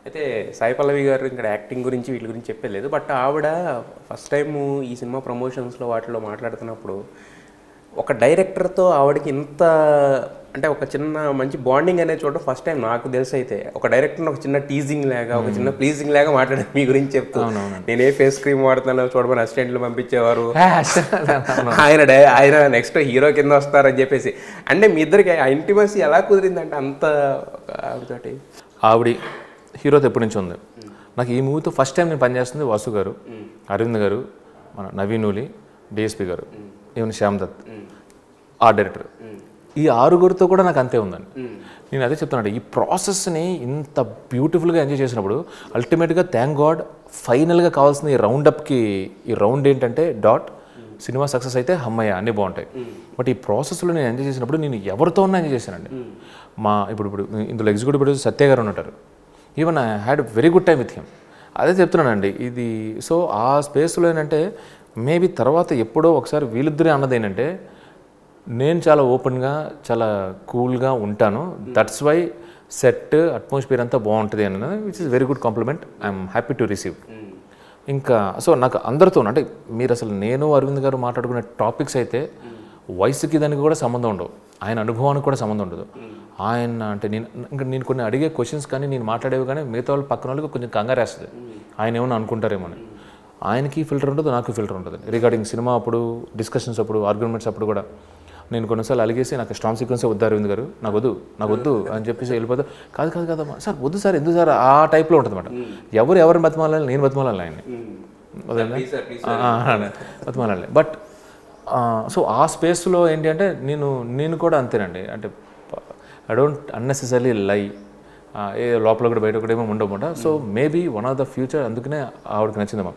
అయితే సాయి పల్లవి గారు ఇక్కడ యాక్టింగ్ గురించి వీటి గురించి చెప్పలేదు. బట్ ఆవిడ ఫస్ట్ టైము ఈ సినిమా ప్రమోషన్స్లో వాటిలో మాట్లాడుతున్నప్పుడు ఒక డైరెక్టర్తో ఆవిడకి ఇంత అంటే ఒక చిన్న మంచి బాండింగ్ అనేది చూడడం ఫస్ట్ టైం నాకు తెలిసి. అయితే ఒక డైరెక్టర్ని ఒక చిన్న టీజింగ్ లాగా ఒక చిన్న ప్లీజింగ్ లాగా మాట్లాడారు మీ గురించి చెప్తూ. నేను ఏ ఫేస్ క్రీమ్ వాడుతున్నానో చూడమని అసిస్టెంట్లు పంపించేవారు, ఆయన నెక్స్ట్ హీరో కింద వస్తారని చెప్పేసి. అంటే మీ ఇద్దరికి ఆ ఇంటిమసీ ఎలా కుదిరిందంటే అంత ఆవిడతోటి? ఆవిడ హీరోతో ఎప్పటి నుంచి ఉంది. నాకు ఈ మూవీతో ఫస్ట్ టైం నేను పనిచేస్తుంది వాసు గారు, అరవింద్ గారు, మన నవీనులి, డిఎస్పి గారు, ఈవెన్ శ్యామ్ దత్ ఆ డైరెక్టర్, ఈ ఆరుగురితో కూడా నాకు అంతే ఉందండి. నేను అదే చెప్తున్నాను, ఈ ప్రాసెస్ని ఇంత బ్యూటిఫుల్గా ఎంజాయ్ చేసినప్పుడు అల్టిమేట్గా థ్యాంక్ గాడ్ ఫైనల్గా కావాల్సిన ఈ రౌండప్కి ఈ రౌండ్ ఏంటంటే డాట్ సినిమా సక్సెస్ అయితే అమ్మయ్య అన్నీ బాగుంటాయి. బట్ ఈ ప్రాసెస్లో నేను ఎంజాయ్ చేసినప్పుడు నేను ఎవరితో ఉన్నా ఎంజాయ్ చేశానండి. మా ఇప్పుడు ఇందులో ఎగ్జిక్యూటివ్ ప్రొడ్యూసర్ సత్య గారు ఉంటారు. Even I had very good time with him. అదే చెప్తున్నానండి ఇది. సో ఆ స్పేస్లో ఏంటంటే మేబీ తర్వాత ఎప్పుడో ఒకసారి వీళ్ళిద్దరే అన్నది ఏంటంటే నేను చాలా ఓపెన్గా చాలా కూల్గా ఉంటాను, దట్స్ వై సెట్ అట్మాస్ఫియర్ అంతా బాగుంటుంది అన్నది, which is very good complement. I'm happy to receive. ఇంకా సో నాకు అందరితో అంటే మీరు అసలు నేను అరవింద్ గారు మాట్లాడుకునే టాపిక్స్ అయితే వయసుకి దానికి కూడా సంబంధం ఉండవు, ఆయన అనుభవానికి కూడా సంబంధం ఉండదు. ఆయన అంటే నేను కొన్ని అడిగే క్వశ్చన్స్ కానీ నేను మాట్లాడేవి కానీ మిగతా వాళ్ళు పక్కన వాళ్ళకి కొంచెం కంగారేస్తుంది, ఆయన ఏమన్నా అనుకుంటారేమో అని. ఆయనకి ఫిల్టర్ ఉంటుంది, నాకు ఫిల్టర్ ఉంటుంది రిగార్డింగ్ సినిమా అప్పుడు, డిస్కషన్స్ అప్పుడు, ఆర్గ్యుమెంట్స్ అప్పుడు కూడా. నేను కొన్నిసార్లు అలిగేసి నాకు స్ట్రాంగ్ సీక్వెన్సే వద్దు అరవింద్ గారు, నాకు వద్దు అని చెప్పేసి వెళ్ళిపోతా. కాదమ్మా సార్ వద్దు సార్, ఎందుకు సార్, ఆ టైప్లో ఉంటుంది అన్నమాట. ఎవరిని బతిమాలని, నేను బతిమాలని ఆయన్ని, బతిమాలని. బట్ సో ఆ స్పేస్లో ఏంటి అంటే నేను కూడా అంతేనండి. అంటే ఐ డోంట్ అన్నెసెసరీ లై, ఏ లోపల కూడా బయట కూడా ఏమో ఉండవమాట. So maybe one of the future, అందుకనే ఆవిడకి నచ్చిందమ్మా.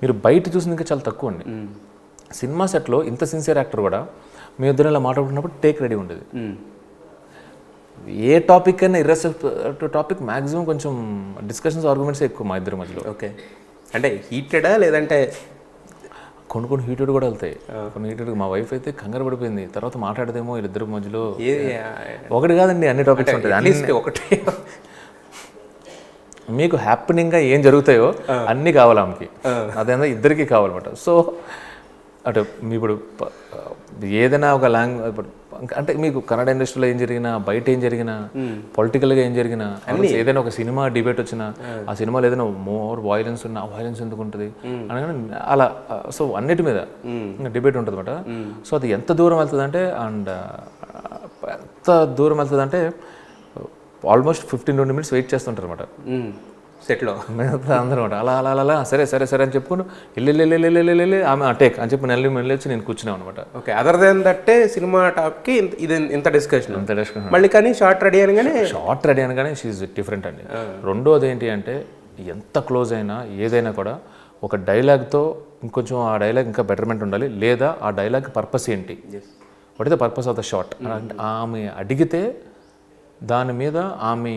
మీరు బయట చూసింది ఇంకా చాలా తక్కువ అండి. సినిమా సెట్లో ఇంత సిన్సియర్ యాక్టర్ కూడా మీ ఇద్దరు ఇలా మాట్లాడుకున్నప్పుడు టేక్ రెడీ ఉండేది. ఏ టాపిక్ అయినా ఇర్రెస్పెక్టివ్ టాపిక్ మ్యాక్సిమం కొంచెం డిస్కషన్స్, ఆర్గ్యుమెంట్స్ ఎక్కువ మా ఇద్దరి మధ్యలో. ఓకే, అంటే హీటెడా లేదంటే కొన్ని హీటెడ్ కూడా వెళ్తాయి. కొన్ని హీటెడ్ మా వైఫ్ అయితే కంగారు పడిపోయింది, తర్వాత మాట్లాడదేమో వీళ్ళిద్దరి మధ్యలో. ఒకటి కాదండి, అన్ని టాపిక్స్ ఉంటాయి. అన్ని ఒకటి మీకు హ్యాపెనింగ్గా ఏం జరుగుతాయో అన్నీ కావాలి ఆమెకి, అదేందా ఇద్దరికీ కావాలన్నమాట. సో అంటే ఇప్పుడు ఏదైనా ఒక లాంగ్వేజ్ అంటే మీకు కన్నడ ఇండస్ట్రీలో ఏం జరిగినా, బయట ఏం జరిగినా, పొలిటికల్గా ఏం జరిగినా, ఏదైనా ఒక సినిమా డిబేట్ వచ్చినా, ఆ సినిమాలో ఏదైనా మోర్ వైలెన్స్ ఉన్నా ఆ వైలెన్స్ ఎందుకు ఉంటుంది అనగానే అలా. సో అన్నిటి మీద డిబేట్ ఉంటుంది అనమాట. సో అది ఎంత దూరం వెళ్తుంది అంటే ఆల్మోస్ట్ 15-20 minutes వెయిట్ చేస్తుంటారు అనమాట సెట్లో అందరూ అనమాట. అలా సరే అని చెప్పుకుని వెళ్ళి ఆమె టేక్ అని చెప్పి నెల్లి వచ్చి నేను కూర్చున్నాను అనమాట. ఓకే, అదర్ దెన్ దట్టే సినిమా టాప్కి ఇది ఇంత డిస్కషన్ మళ్ళీ. కానీ షార్ట్ రెడీ అనగానే షీఈ్ డిఫరెంట్ అండి. రెండోది ఏంటి అంటే ఎంత క్లోజ్ అయినా ఏదైనా కూడా ఒక డైలాగ్తో ఇంకొంచెం ఆ డైలాగ్ ఇంకా బెటర్మెంట్ ఉండాలి, లేదా ఆ డైలాగ్ పర్పస్ ఏంటి, what is the purpose of the short. ఆమె అడిగితే దాని మీద ఆమె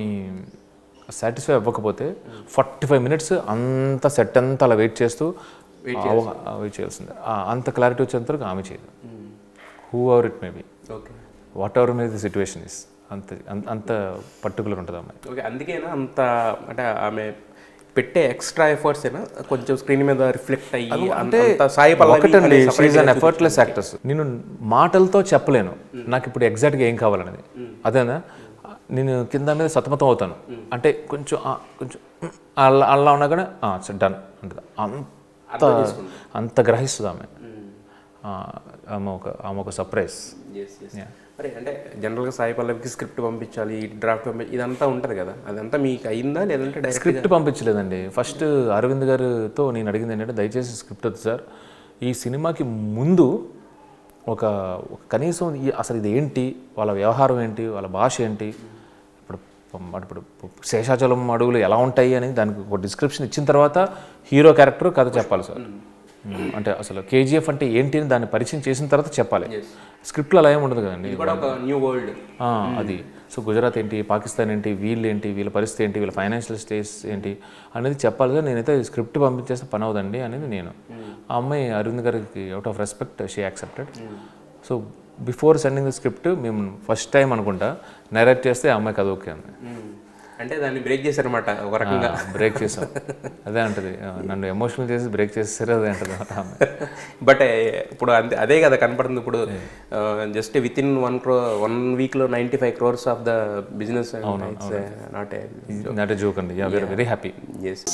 సాటిస్ఫై అవ్వకపోతే 45 minutes అంత సెట్ అంతా అలా వెయిట్ చేయాల్సిందే. అంత క్లారిటీ వచ్చేంత వరకు ఆమె చేయదు. Whoever it may be, what may the situation is, అంత పర్టికులర్ ఉంటుంది ఆమె. ఓకే, అందుకేనా అంత అంటే ఆమె పెట్టే ఎక్స్ట్రా ఎఫర్ట్స్ అయినా కొంచెం స్క్రీన్ మీద రిఫ్లెక్ట్ అయ్యి అంటే సాయి ఒకటండి, షీఈ్ అన్ ఎఫర్ట్లెస్ యాక్టర్స్. నేను మాటలతో చెప్పలేను నాకు ఇప్పుడు ఎగ్జాక్ట్గా ఏం కావాలనేది. అదేనా నేను కింద మీద సతమతం అవుతాను. అంటే కొంచెం అలా ఉన్నా కానీ డన్ ఉంటుంది. అంత గ్రహిస్తుంది ఆమె. ఆమె ఒక సర్ప్రైజ్. అరే అంటే జనరల్గా సాయి పల్లవికి స్క్రిప్ట్ పంపించాలి, డ్రాఫ్ట్ పంపించాలి, ఇదంతా ఉంటుంది కదా, అదంతా మీకు అయిందా లేదంటే స్క్రిప్ట్ పంపించలేదండి. ఫస్ట్ అరవింద్ గారితో నేను అడిగింది ఏంటంటే దయచేసి స్క్రిప్ట్ వద్దు సార్, ఈ సినిమాకి ముందు ఒక కనీసం అసలు ఇది ఏంటి, వాళ్ళ వ్యవహారం ఏంటి, వాళ్ళ భాష ఏంటి, ఇప్పుడు శేషాచలం అడుగులు ఎలా ఉంటాయి అని దానికి ఒక డిస్క్రిప్షన్ ఇచ్చిన తర్వాత హీరో క్యారెక్టర్ కథ చెప్పాలి సార్. అంటే అసలు కేజీఎఫ్ అంటే ఏంటి అని దాన్ని పరిచయం చేసిన తర్వాత చెప్పాలి. స్క్రిప్ట్లో అలా ఏమి ఉండదు కదండి. అది సో గుజరాత్ ఏంటి, పాకిస్తాన్ ఏంటి, వీళ్ళు ఏంటి, వీళ్ళ పరిస్థితి ఏంటి, వీళ్ళ ఫైనాన్షియల్ స్టేట్స్ ఏంటి అనేది చెప్పాలి సార్. నేనైతే స్క్రిప్ట్ పంపించేస్తే పని అవుదండి అనేది నేను. ఆ అమ్మాయి అరవింద్ గారికి out of respect she accepted. So before sending the script మేము ఫస్ట్ టైం అనుకుంటా నరేట్ చేస్తే ఆ అమ్మాయికి అది ఓకే అంది. అంటే దాన్ని బ్రేక్ చేశారన్నమాట ఒక రకంగా. బ్రేక్ చేసాం అదే అంటది, నన్ను ఎమోషనల్ చేసి బ్రేక్ చేసేసారు అదే అంటది ఆమె. బట్ ఇప్పుడు అదే కదా కనపడుతుంది ఇప్పుడు. జస్ట్ విత్ ఇన్ 1 వీక్లో 95 crores of the business. Not a joke అండి. Very happy. ఎస్.